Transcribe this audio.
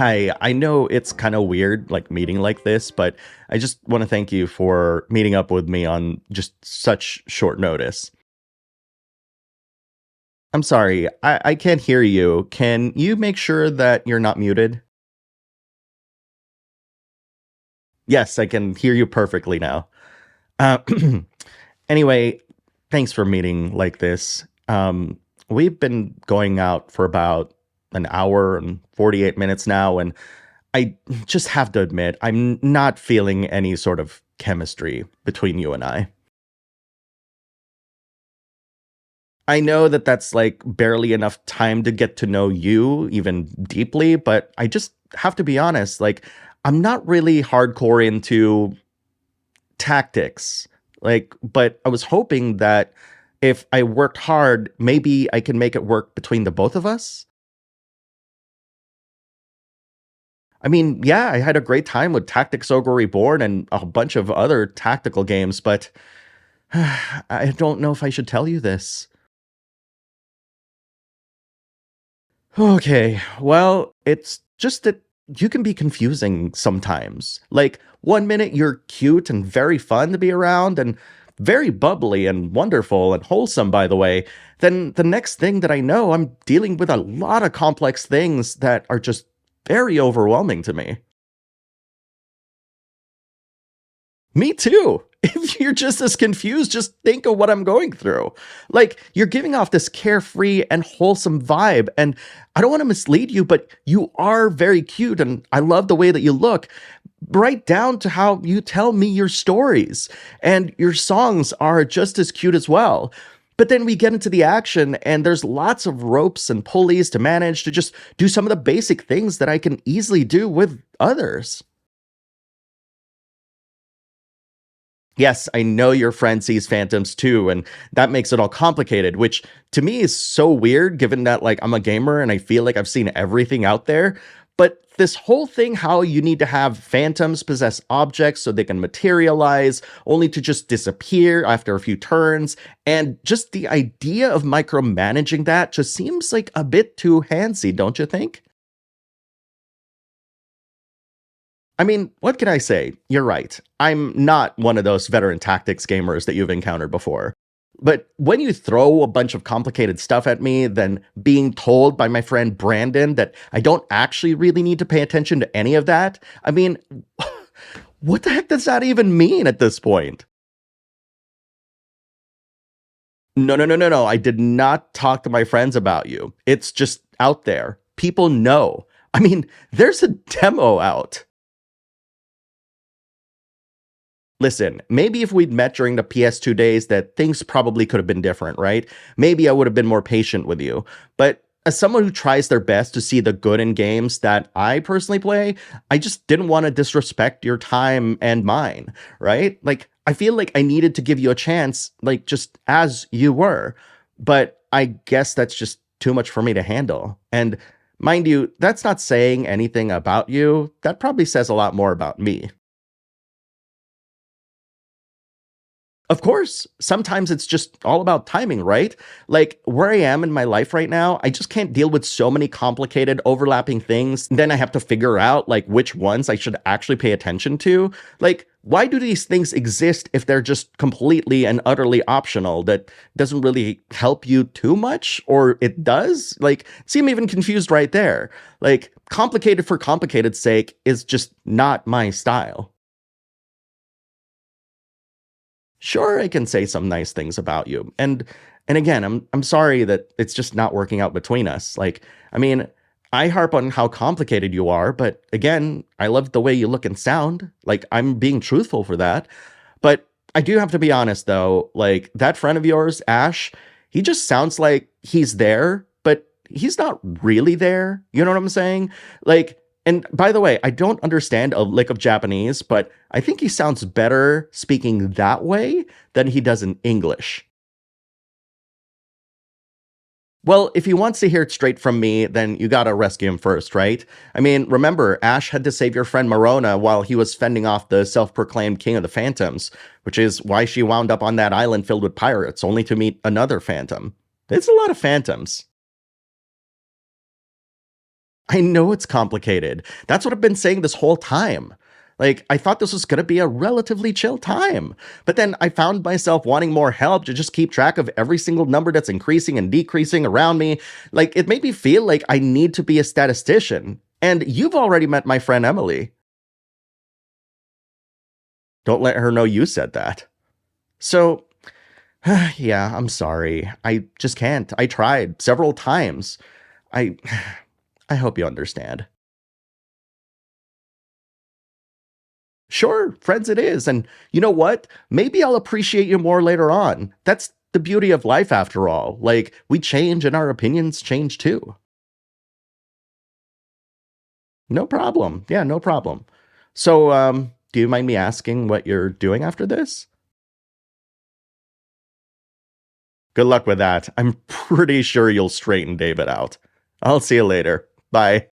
Hi, I know it's kind of weird, like meeting like this, but I just want to thank you for meeting up with me on just such short notice. I'm sorry, I can't hear you. Can you make sure that you're not muted? Yes, I can hear you perfectly now. Uh, anyway, thanks for meeting like this. We've been going out for about an hour and 48 minutes now, and I just have to admit, I'm not feeling any sort of chemistry between you and I. I know that that's like barely enough time to get to know you even deeply, but I just have to be honest, like, I'm not really hardcore into tactics. Like, but I was hoping that if I worked hard, maybe I can make it work between the both of us. I mean, yeah, I had a great time with Tactics Ogre Reborn and a bunch of other tactical games, but I don't know if I should tell you this. Okay, well, it's just that you can be confusing sometimes. Like, one minute you're cute and very fun to be around and very bubbly and wonderful and wholesome, by the way. Then the next thing that I know, I'm dealing with a lot of complex things that are just very overwhelming to me. Me too. If you're just as confused, just think of what I'm going through. Like, you're giving off this carefree and wholesome vibe. And I don't want to mislead you, but you are very cute. And I love the way that you look, right down to how you tell me your stories. And your songs are just as cute as well. But then we get into the action, and there's lots of ropes and pulleys to manage to just do some of the basic things that I can easily do with others. Yes, I know your friend sees phantoms too, and that makes it all complicated, which to me is so weird given that like I'm a gamer and I feel like I've seen everything out there. But this whole thing how you need to have phantoms possess objects so they can materialize only to just disappear after a few turns, and just the idea of micromanaging that just seems like a bit too handsy, don't you think? I mean, what can I say? You're right. I'm not one of those veteran tactics gamers that you've encountered before. But when you throw a bunch of complicated stuff at me, then being told by my friend Branden that I don't actually really need to pay attention to any of that, I mean, what the heck does that even mean at this point? No, no, no, no, no. I did not talk to my friends about you. It's just out there. People know. I mean, there's a demo out. Listen, maybe if we'd met during the PS2 days, that things probably could have been different, right? Maybe I would have been more patient with you. But as someone who tries their best to see the good in games that I personally play, I just didn't want to disrespect your time and mine, right? Like, I feel like I needed to give you a chance, like, just as you were. But I guess that's just too much for me to handle. And mind you, that's not saying anything about you. That probably says a lot more about me. Of course, sometimes it's just all about timing, right? Like where I am in my life right now, I just can't deal with so many complicated overlapping things. Then I have to figure out like which ones I should actually pay attention to. Like, why do these things exist if they're just completely and utterly optional that doesn't really help you too much? Or it does? Like, see, I'm even confused right there. Like, complicated for complicated's sake is just not my style. Sure, I can say some nice things about you. And again, I'm sorry that it's just not working out between us. Like, I mean, I harp on how complicated you are, but again, I love the way you look and sound. Like, I'm being truthful for that. But I do have to be honest though, like that friend of yours, Ash, he just sounds like he's there, but he's not really there. You know what I'm saying? Like, and by the way, I don't understand a lick of Japanese, but I think he sounds better speaking that way than he does in English. Well, if he wants to hear it straight from me, then you gotta rescue him first, right? I mean, remember, Ash had to save your friend Morona while he was fending off the self proclaimed King of the Phantoms, which is why she wound up on that island filled with pirates, only to meet another phantom. It's a lot of phantoms. I know it's complicated. That's what I've been saying this whole time. Like, I thought this was going to be a relatively chill time. But then I found myself wanting more help to just keep track of every single number that's increasing and decreasing around me. Like, it made me feel like I need to be a statistician. And you've already met my friend Emily. Don't let her know you said that. So, yeah, I'm sorry. I just can't. I tried several times. I I hope you understand. Sure, friends it is. And you know what? Maybe I'll appreciate you more later on. That's the beauty of life after all. Like, we change and our opinions change too. No problem. Yeah, no problem. So, do you mind me asking what you're doing after this? Good luck with that. I'm pretty sure you'll straighten David out. I'll see you later. Bye.